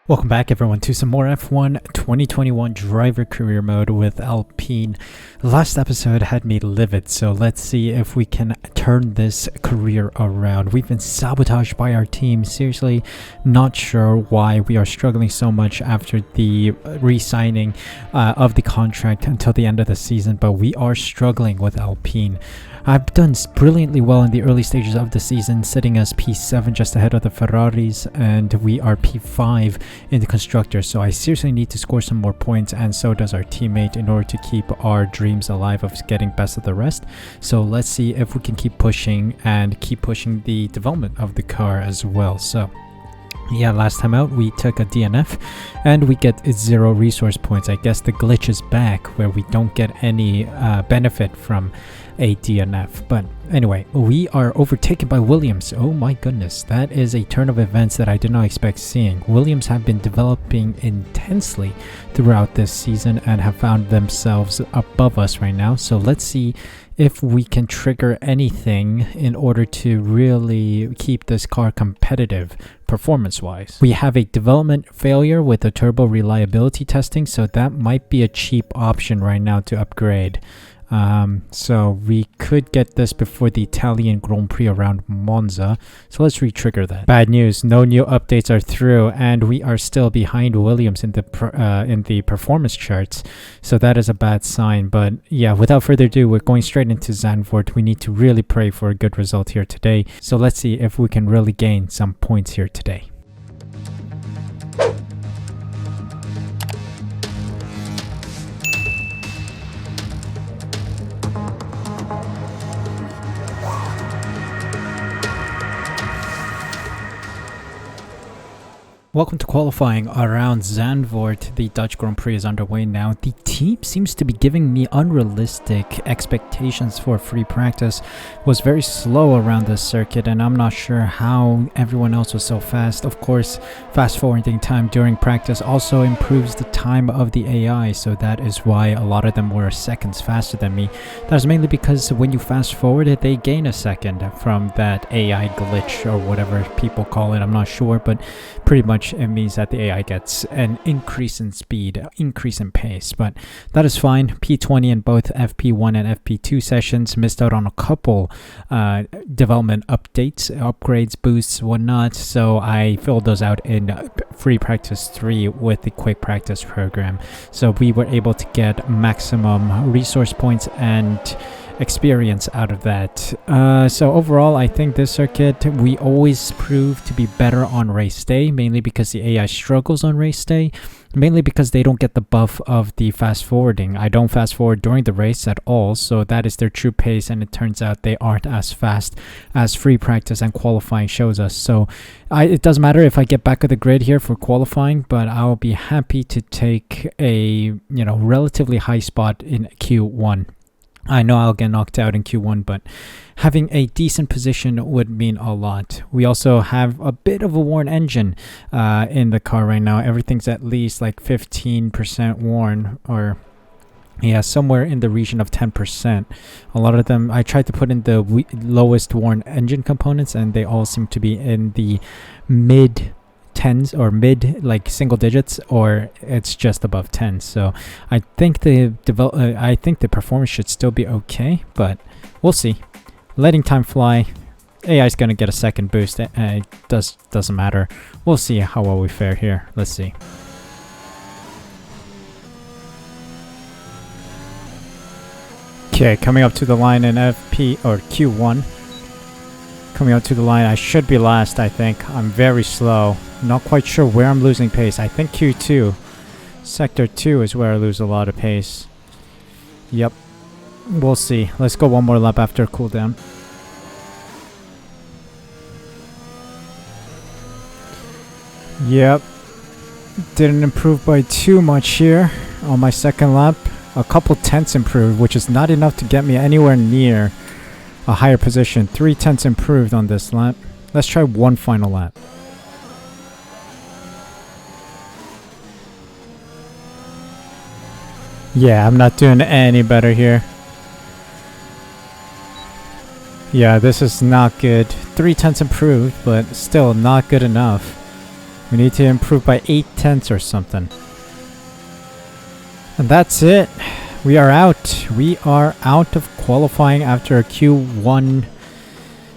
Welcome back everyone to some more F1 2021 driver career mode with Alpine. Last episode had me livid, so let's see if we can turn this career around. We've been sabotaged by our team. Seriously, not sure why we are struggling so much after the re-signing of the contract until the end of the season, but we are struggling with Alpine. I've done brilliantly well in the early stages of the season, sitting as P7 just ahead of the Ferraris, and we are P5 in the constructors, so I seriously need to score some more points, and so does our teammate, in order to keep our dreams alive of getting best of the rest. So let's see if we can keep pushing and keep pushing the development of the car as well. So yeah, last time out we took a DNF and we get 0 resource points. I guess the glitch is back where we don't get any benefit from a DNF. But anyway, we are overtaken by Williams. Oh my goodness, that is a turn of events that I did not expect seeing. Williams have been developing intensely throughout this season and have found themselves above us right now. So let's see if we can trigger anything in order to really keep this car competitive performance-wise. We have a development failure with the turbo reliability testing, so that might be a cheap option right now to upgrade. So we could get this before the Italian Grand Prix around Monza, so let's re-trigger that. Bad news, no new updates are through, and we are still behind Williams in the performance charts, so that is a bad sign. But yeah, without further ado, we're going straight into Zandvoort. We need to really pray for a good result here today, so let's see if we can really gain some points here today. Welcome to qualifying around Zandvoort. The Dutch Grand Prix is underway now. The team seems to be giving me unrealistic expectations for free practice. Was very slow around this circuit, and I'm not sure how everyone else was so fast. Of course, fast forwarding time during practice also improves the time of the AI, so that is why a lot of them were seconds faster than me. That is mainly because when you fast forward it, they gain a second from that AI glitch or whatever people call it. I'm not sure, but pretty much it means that the AI gets an increase in speed, increase in pace, but that is fine. P20 in both FP1 and FP2 sessions. Missed out on a couple development updates, upgrades, boosts, whatnot, so I filled those out in free practice 3 with the quick practice program, so we were able to get maximum resource points and experience out of that. So overall, I think this circuit we always prove to be better on race day, mainly because the AI struggles on race day, mainly because they don't get the buff of the fast forwarding. I don't fast forward during the race at all, so that is their true pace, and it turns out they aren't as fast as free practice and qualifying shows us. So it doesn't matter if I get back of the grid here for qualifying, but I'll be happy to take a relatively high spot in Q1. I know I'll get knocked out in Q1, but having a decent position would mean a lot. We also have a bit of a worn engine in the car right now. Everything's at least like 15% worn, or yeah, somewhere in the region of 10%. A lot of them, I tried to put in the lowest worn engine components, and they all seem to be in the mid tens or mid single digits, or it's just above 10. So I think the performance should still be okay, but we'll see. Letting time fly. AI is going to get a second boost. It doesn't matter. We'll see how well we fare here. Let's see. Okay, coming up to the line in FP or Q1. Coming out to the line, I should be last, I think. I'm very slow. Not quite sure where I'm losing pace. I think Q2. Sector 2 is where I lose a lot of pace. Yep. We'll see. Let's go one more lap after cooldown. Yep. Didn't improve by too much here on my second lap. A couple tenths improved, which is not enough to get me anywhere near a higher position. 3 tenths improved on this lap. Let's try one final lap. Yeah, I'm not doing any better here. Yeah, this is not good. 3 tenths improved, but still not good enough. We need to improve by 8/10 or something. And that's it. We are out. We are out of qualifying after a Q1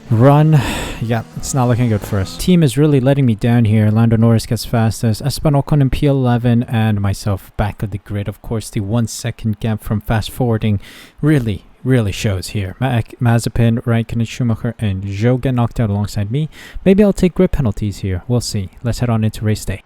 run. Yeah, it's not looking good for us. Team is really letting me down here. Lando Norris gets fastest, Esteban Ocon in P11, and myself back of the grid. Of course, the 1 second gap from fast forwarding really shows here. Mazepin, Raikkonen, Schumacher, and Zhou get knocked out alongside me. Maybe I'll take grid penalties here. We'll see. Let's head on into race day.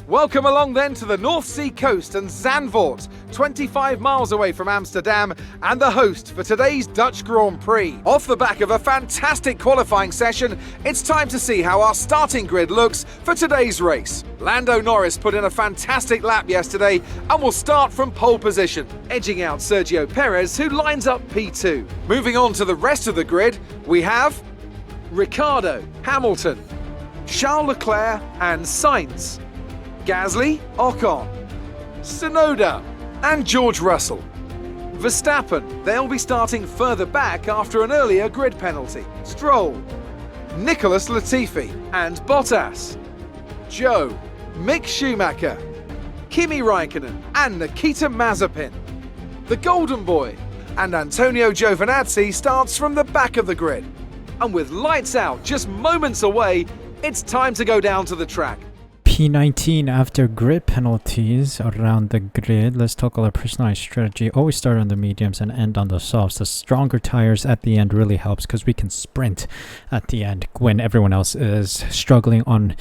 Welcome along then to the North Sea coast and Zandvoort, 25 miles away from Amsterdam, and the host for today's Dutch Grand Prix. Off the back of a fantastic qualifying session, it's time to see how our starting grid looks for today's race. Lando Norris put in a fantastic lap yesterday and will start from pole position, edging out Sergio Perez, who lines up P2. Moving on to the rest of the grid, we have Ricciardo, Hamilton, Charles Leclerc and Sainz, Gasly, Ocon, Tsunoda and George Russell. Verstappen, they'll be starting further back after an earlier grid penalty. Stroll, Nicholas Latifi and Bottas. Zhou, Mick Schumacher, Kimi Raikkonen and Nikita Mazepin. The Golden Boy and Antonio Giovinazzi starts from the back of the grid. And with lights out just moments away, it's time to go down to the track. P19 after grid penalties around the grid. Let's talk about personalized strategy. Always start on the mediums and end on the softs. The stronger tires at the end really helps because we can sprint at the end when everyone else is struggling on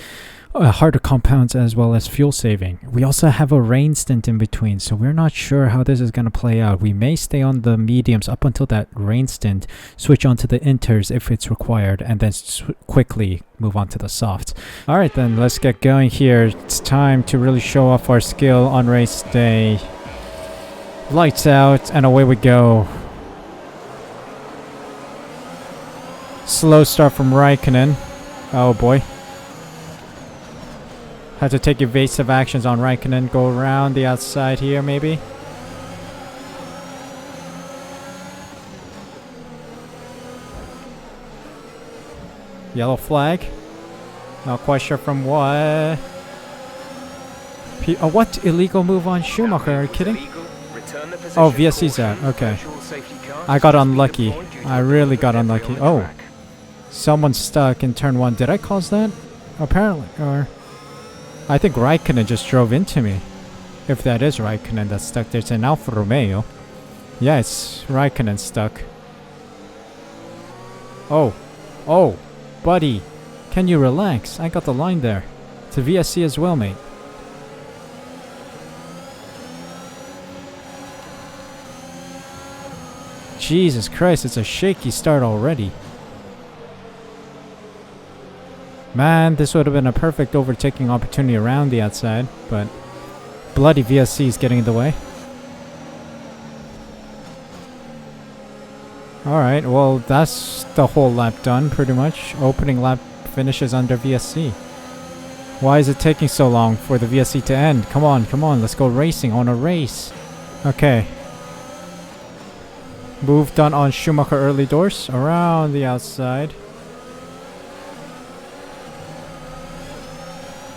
harder compounds as well as fuel saving. We also have a rain stint in between, so we're not sure how this is going to play out. We may stay on the mediums up until that rain stint, switch on to the inters if it's required, and then quickly move on to the softs. Alright then, let's get going here. It's time to really show off our skill on race day. Lights out and away we go. Slow start from Raikkonen. Oh boy. Had to take evasive actions on Raikkonen. Go around the outside here, maybe. Yellow flag. Not quite sure from what. What illegal move on Schumacher? Are you kidding? Oh, VSC's out. Okay. I got unlucky. I really got unlucky. Oh. Someone's stuck in turn 1. Did I cause that? Apparently. Or... I think Raikkonen just drove into me. If that is Raikkonen that's stuck there. It's an Alfa Romeo. Yeah, it's Raikkonen stuck. Oh. Oh. Buddy. Can you relax? I got the line there. It's a VSC as well, mate. Jesus Christ, it's a shaky start already. Man, this would have been a perfect overtaking opportunity around the outside, but bloody VSC is getting in the way. Alright, well that's the whole lap done pretty much. Opening lap finishes under VSC. Why is it taking so long for the VSC to end? Come on, let's go racing on a race. Okay. Move done on Schumacher early doors around the outside.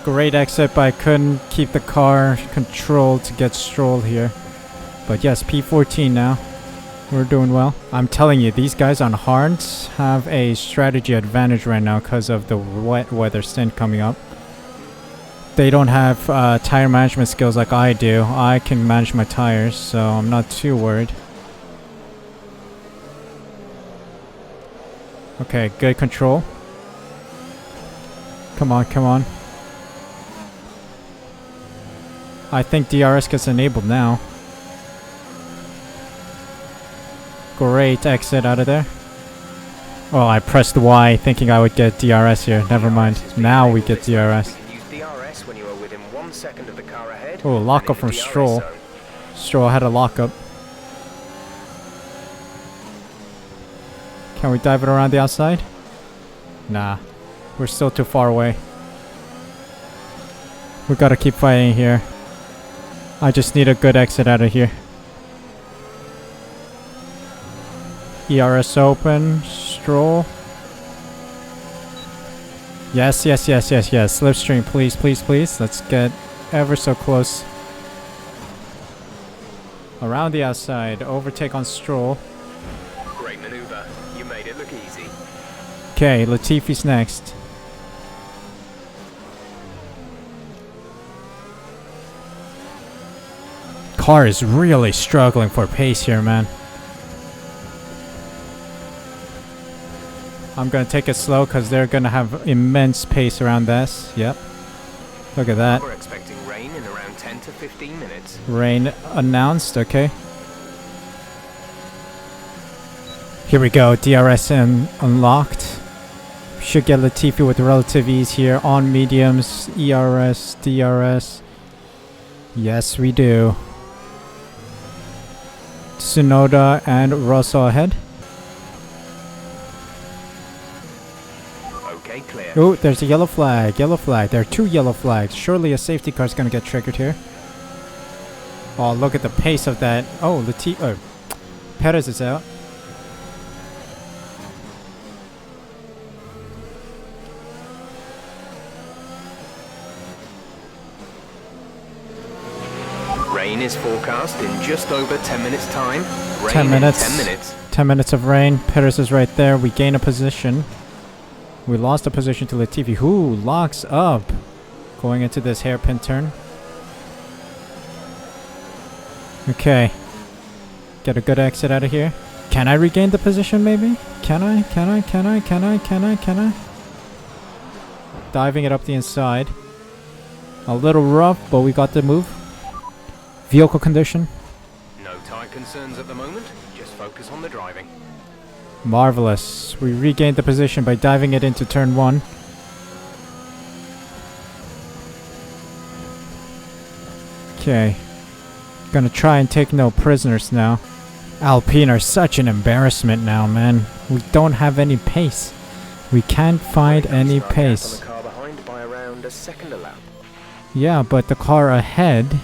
Great exit, but I couldn't keep the car controlled to get Stroll here. But yes, P14 now. We're doing well. I'm telling you, these guys on hards have a strategy advantage right now because of the wet weather stint coming up. They don't have tire management skills like I do. I can manage my tires, so I'm not too worried. Okay, good control. Come on. I think DRS gets enabled now. Great exit out of there. Oh, I pressed Y thinking I would get DRS here. Never mind. Now we get DRS. Oh, lockup from Stroll. Stroll had a lockup. Can we dive it around the outside? Nah. We're still too far away. We gotta keep fighting here. I just need a good exit out of here. ERS open. Stroll. Yes. Slipstream, please, please, please. Let's get ever so close. Around the outside. Overtake on Stroll. Great maneuver. You made it look easy. Okay, Latifi's next. Car is really struggling for pace here, man. I'm gonna take it slow because they're gonna have immense pace around this. Yep. Look at that. We're expecting rain in around 10 to 15 minutes. Rain announced, okay. Here we go, DRS unlocked. Should get Latifi with relative ease here on mediums, ERS, DRS. Yes, we do. Tsunoda and Russell ahead. Okay, clear. Oh, there's a yellow flag, yellow flag. There are 2 yellow flags. Surely a safety car is going to get triggered here. Oh, look at the pace of that. Oh, Perez is out. Rain is forecast in just over 10 minutes time. Rain 10 minutes. In 10 minutes. 10 minutes of rain. Perez is right there. We gain a position. We lost a position to Latifi, who locks up going into this hairpin turn. Okay. Get a good exit out of here. Can I regain the position maybe? Can I? Diving it up the inside. A little rough, but we got the move. Vehicle condition. No tire concerns at the moment. Just focus on the driving. Marvelous. We regained the position by diving it into turn 1. Okay. Gonna try and take no prisoners now. Alpine are such an embarrassment now, man. We don't have any pace. We can't find any pace. On the car behind by around a second a lap. Yeah, but the car ahead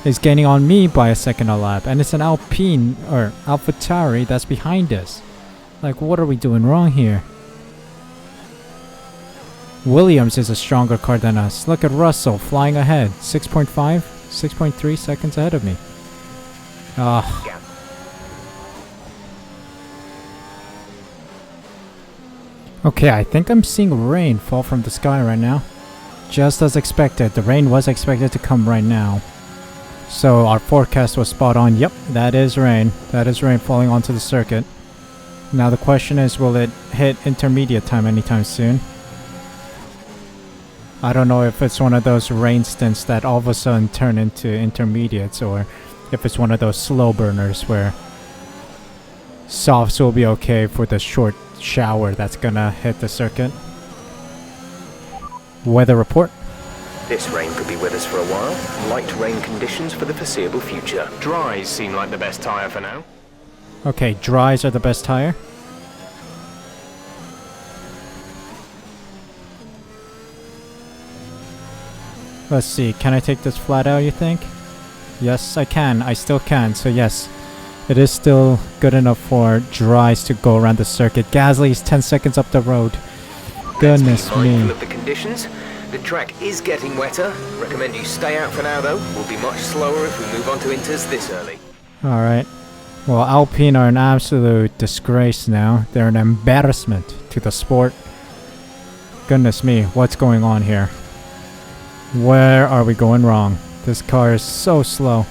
is gaining on me by a second a lap, and it's an Alpine or AlphaTauri that's behind us. Like, what are we doing wrong here? Williams is a stronger car than us. Look at Russell flying ahead. 6.5, 6.3 seconds ahead of me. Ah. Okay, I think I'm seeing rain fall from the sky right now. Just as expected. The rain was expected to come right now. So our forecast was spot on. Yep, that is rain. That is rain falling onto the circuit. Now the question is, will it hit intermediate time anytime soon? I don't know if it's one of those rain stints that all of a sudden turn into intermediates, or if it's one of those slow burners where softs will be okay for the short shower that's gonna hit the circuit. Weather report. This rain could be with us for a while. Light rain conditions for the foreseeable future. Dries seem like the best tyre for now. Okay, dries are the best tire. Let's see, can I take this flat out, you think? Yes, I can. I still can, so yes. It is still good enough for dries to go around the circuit. Gasly's 10 seconds up the road. Goodness Let's be mindful me. of the conditions. The track is getting wetter. Recommend you stay out for now, though. We'll be much slower if we move on to inters this early. Alright. Well, Alpine are an absolute disgrace now. They're an embarrassment to the sport. Goodness me, what's going on here? Where are we going wrong? This car is so slow.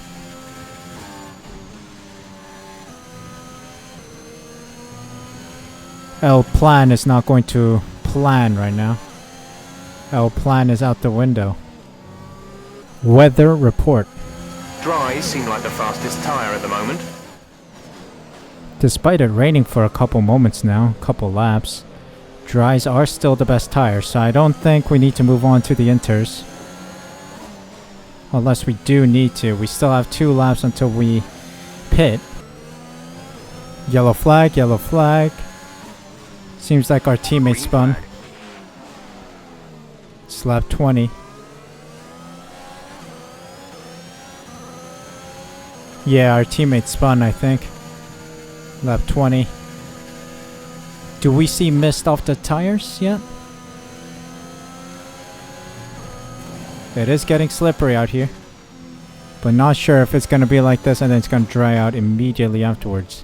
El Plan is not going to plan right now. El Plan is out the window. Weather report. Dries seem like the fastest tyre at the moment. Despite it raining for a couple moments now, couple laps, dries are still the best tires, so I don't think we need to move on to the inters. Unless we do need to. We still have 2 laps until we pit. Yellow flag, yellow flag. Seems like our teammate spun. It's lap 20. Yeah, our teammate spun, I think. Lap 20. Do we see mist off the tires yet? It is getting slippery out here. But not sure if it's going to be like this and then it's going to dry out immediately afterwards.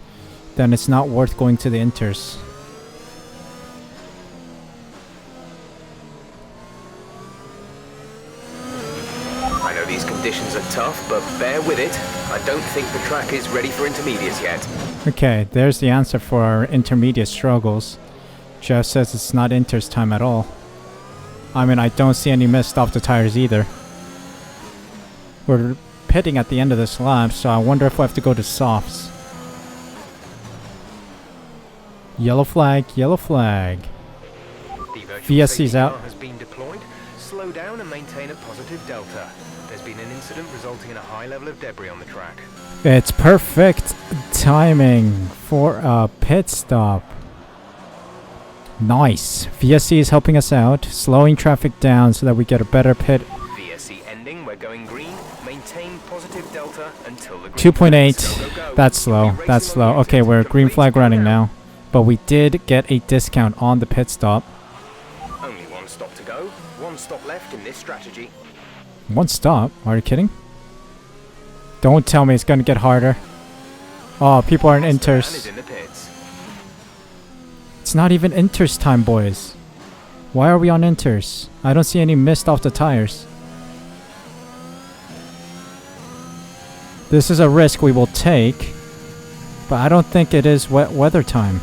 Then it's not worth going to the inters. I know these conditions are tough, but bear with it. I don't think the track is ready for intermediates yet. Okay, there's the answer for our intermediate struggles. Jeff says it's not inters time at all. I mean, I don't see any mist off the tires either. We're pitting at the end of this lap, so I wonder if we have to go to softs. Yellow flag, yellow flag. VSC's out. Has been deployed. Slow down and maintain a positive delta. There's been an incident resulting in a high level of debris on the track. It's perfect timing for a pit stop. Nice. VSC is helping us out, slowing traffic down so that we get a better pit. VSC ending, we're going green. Maintain positive delta until the 2.8. That's slow. That's slow. Okay, we're green flag running now. But we did get a discount on the pit stop. Only one stop to go. One stop left in this strategy. One stop? Are you kidding? Don't tell me it's gonna get harder. Oh, people are in inters. It's not even inters time, boys. Why are we on inters? I don't see any mist off the tires. This is a risk we will take, but I don't think it is wet weather time.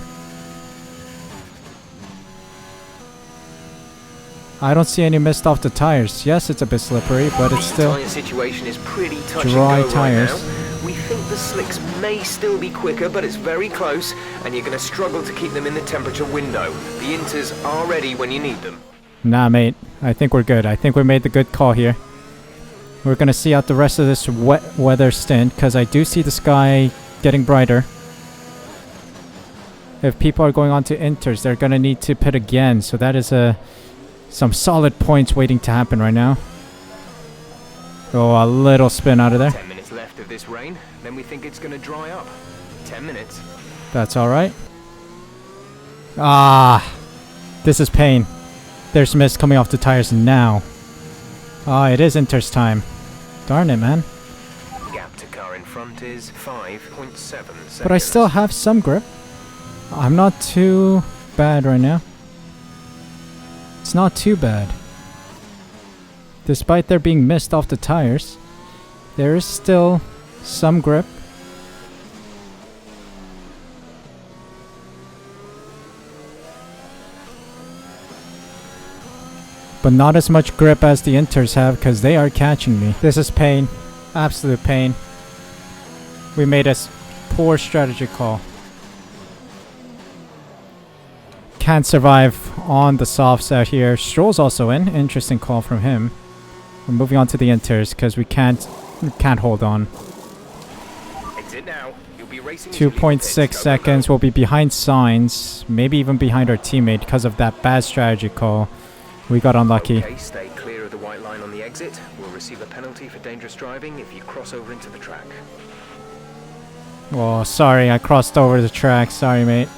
I don't see any mist off the tires. Yes, it's a bit slippery, but it's still The situation is pretty touch dry and go tires. Right now. We think the slicks may still be quicker, but it's very close, and you're going to struggle to keep them in the temperature window. The inters are ready when you need them. Nah, mate. I think we're good. I think we made the good call here. We're gonna see out the rest of this wet weather stint, because I do see the sky getting brighter. If people are going on to inters, they're gonna need to pit again, so that is some solid points waiting to happen right now. Oh, a little spin out of there. 10 minutes left of this rain, then we think it's going to dry up. 10 minutes. That's alright. Ah, this is pain. There's mist coming off the tires now. Ah, it is inters time. Darn it, man. Gap to car in front is 5.7 seconds. But I still have some grip. I'm not too bad right now. It's not too bad. Despite there being mist off the tires, there is still some grip. But not as much grip as the inters have, because they are catching me. This is pain. Absolute pain. We made a poor strategy call. Can't survive on the softs out here. Stroll's also in. Interesting call from him. We're moving on to the inters because we can't hold on. Exit now. You'll be racing 2.6 seconds. We'll be behind signs. Maybe even behind our teammate because of that bad strategy call. We got unlucky. Okay, stay clear of the white line on the exit. We'll receive a penalty for dangerous driving if you cross over into the track. Oh, sorry. I crossed over the track. Sorry, mate.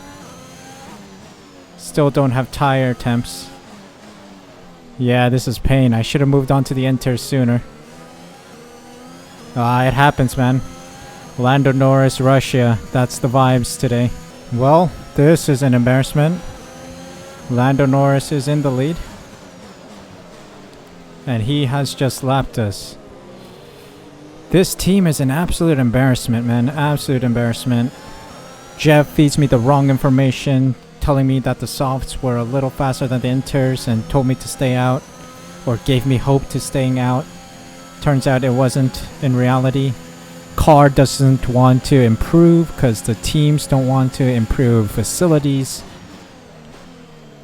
Still don't have tire temps. Yeah, this is pain. I should have moved on to the inters sooner. It happens, man. Lando Norris, Russia. That's the vibes today. Well, this is an embarrassment. Lando Norris is in the lead. And he has just lapped us. This team is an absolute embarrassment, man. Absolute embarrassment. Jeff feeds me the wrong information, telling me that the softs were a little faster than the inters and told me to stay out, or gave me hope to staying out. Turns out it wasn't in reality. Car doesn't want to improve because the teams don't want to improve facilities.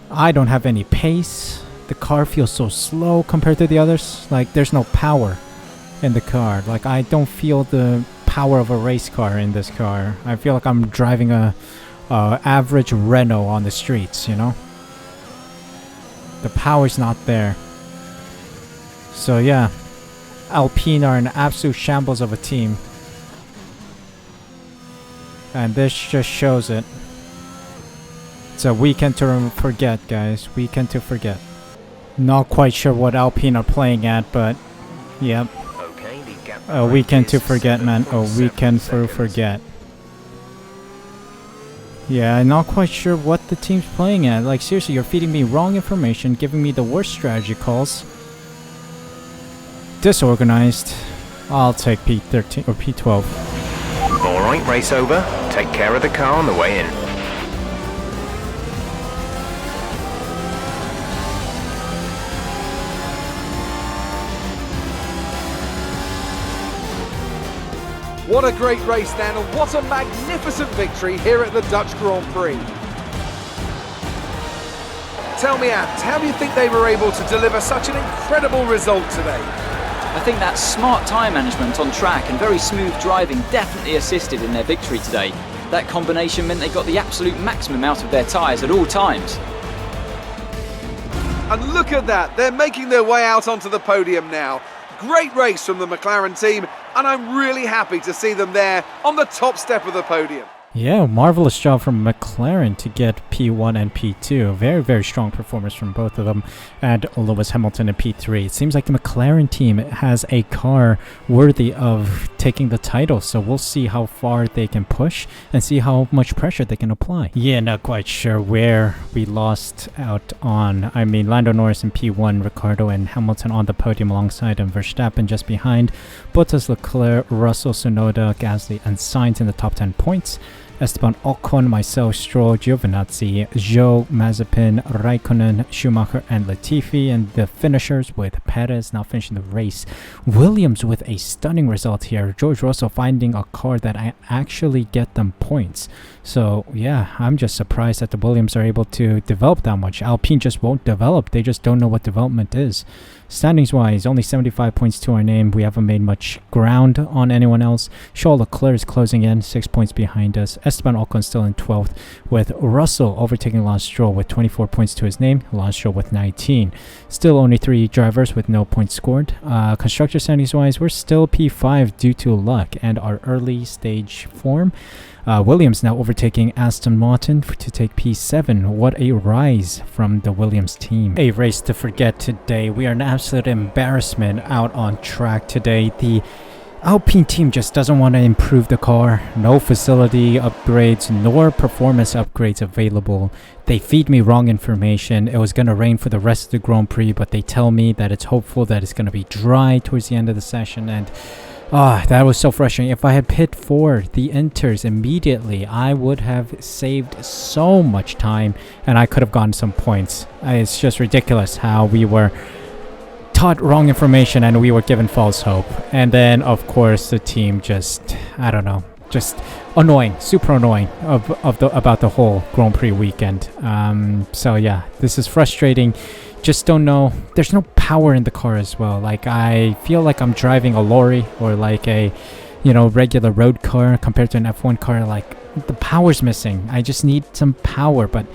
I don't have any pace. The car feels so slow compared to the others. Like, there's no power in the car. Like, I don't feel the power of a race car in this car. I feel like I'm driving a average Renault on the streets, you know? The power's not there. So yeah, Alpine are an absolute shambles of a team. And this just shows it. It's a weekend to forget, guys. Weekend to forget. Not quite sure what Alpine are playing at, but Yep. Okay, the gap A weekend to is forget, man. A 7.7 weekend to seconds. forget. Yeah, I'm not quite sure what the team's playing at. Like, seriously, you're feeding me wrong information, giving me the worst strategy calls. Disorganized. I'll take P13 or P12. Alright, race over. Take care of the car on the way in. What a great race then, and what a magnificent victory here at the Dutch Grand Prix. Tell me, Ant, how do you think they were able to deliver such an incredible result today? I think that smart tyre management on track and very smooth driving definitely assisted in their victory today. That combination meant they got the absolute maximum out of their tyres at all times. And look at that, they're making their way out onto the podium now. Great race from the McLaren team, and I'm really happy to see them there on the top step of the podium. Yeah, marvelous job from McLaren to get P1 and P2. Very, very strong performance from both of them. And Lewis Hamilton in P3. It seems like the McLaren team has a car worthy of taking the title. So we'll see how far they can push and see how much pressure they can apply. Yeah, not quite sure where we lost out on. I mean, Lando Norris in P1, Ricciardo and Hamilton on the podium alongside him. Verstappen just behind. Bottas, Leclerc, Russell, Tsunoda, Gasly and Sainz in the top 10 points. Esteban Ocon, myself, Stroll, Giovinazzi, Zhou, Mazepin, Raikkonen, Schumacher, and Latifi. And the finishers with Perez now finishing the race. Williams with a stunning result here. George Russell finding a car that actually get them points. So, yeah, I'm just surprised that the Williams are able to develop that much. Alpine just won't develop. They just don't know what development is. Standings-wise, only 75 points to our name. We haven't made much ground on anyone else. Charles Leclerc is closing in, 6 points behind us. Esteban Ocon still in 12th, with Russell overtaking Lance Stroll with 24 points to his name. Lance Stroll with 19. Still only 3 drivers with no points scored. Constructor standings-wise, we're still P5 due to luck and our early stage form. Williams now overtaking Aston Martin to take P7. What a rise from the Williams team. A race to forget today. We are an absolute embarrassment out on track today. The Alpine team just doesn't want to improve the car. No facility upgrades nor performance upgrades available. They feed me wrong information. It was going to rain for the rest of the Grand Prix, but they tell me that it's hopeful that it's going to be dry towards the end of the session, and that was so frustrating. If I had pit for the Inters immediately, I would have saved so much time and I could have gotten some points. It's just ridiculous how we were taught wrong information and we were given false hope. And then, of course, the team just, I don't know, just annoying, super annoying about the whole Grand Prix weekend. So yeah, this is frustrating. Just don't know. There's no power in the car as well. Like, I feel like I'm driving a lorry or like a, regular road car compared to an F1 car. Like, the power's missing. I just need some power, but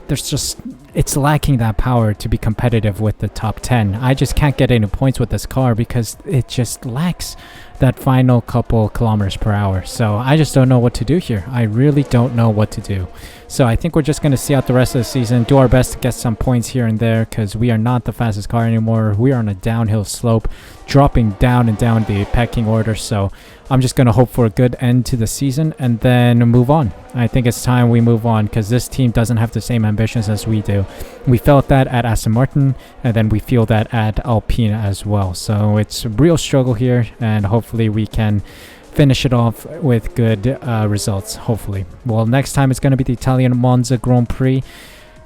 it's lacking that power to be competitive with the top 10. I just can't get any points with this car because it just lacks that final couple kilometers per hour. So I just don't know what to do here. I really don't know what to do. So I think we're just going to see out the rest of the season, do our best to get some points here and there, because we are not the fastest car anymore. We are on a downhill slope, dropping down and down the pecking order. So I'm just going to hope for a good end to the season and then move on. I think it's time we move on because this team doesn't have the same ambitions as we do. We felt that at Aston Martin, and then we feel that at Alpine as well. So it's a real struggle here, and hopefully we can finish it off with good results, hopefully. Well, next time it's going to be the Italian Monza Grand Prix.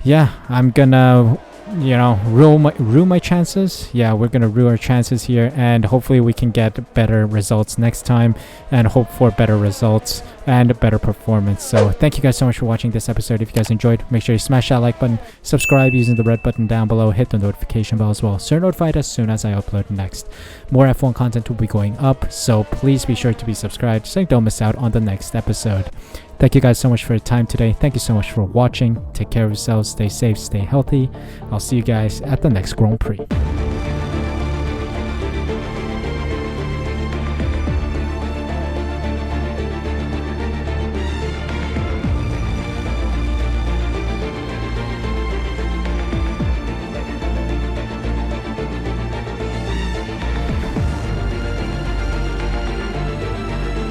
Yeah, I'm going to rue my chances. Yeah, we're gonna rue our chances here, and hopefully we can get better results next time and hope for better results and better performance. So thank you guys so much for watching this episode. If you guys enjoyed, make sure you smash that like button, subscribe using the red button down below, hit the notification bell as well so you're notified as soon as I upload next. More F1 content will be going up, so please be sure to be subscribed so you don't miss out on the next episode. Thank you guys so much for your time today. Thank you so much for watching. Take care of yourselves. Stay safe. Stay healthy. I'll see you guys at the next Grand Prix.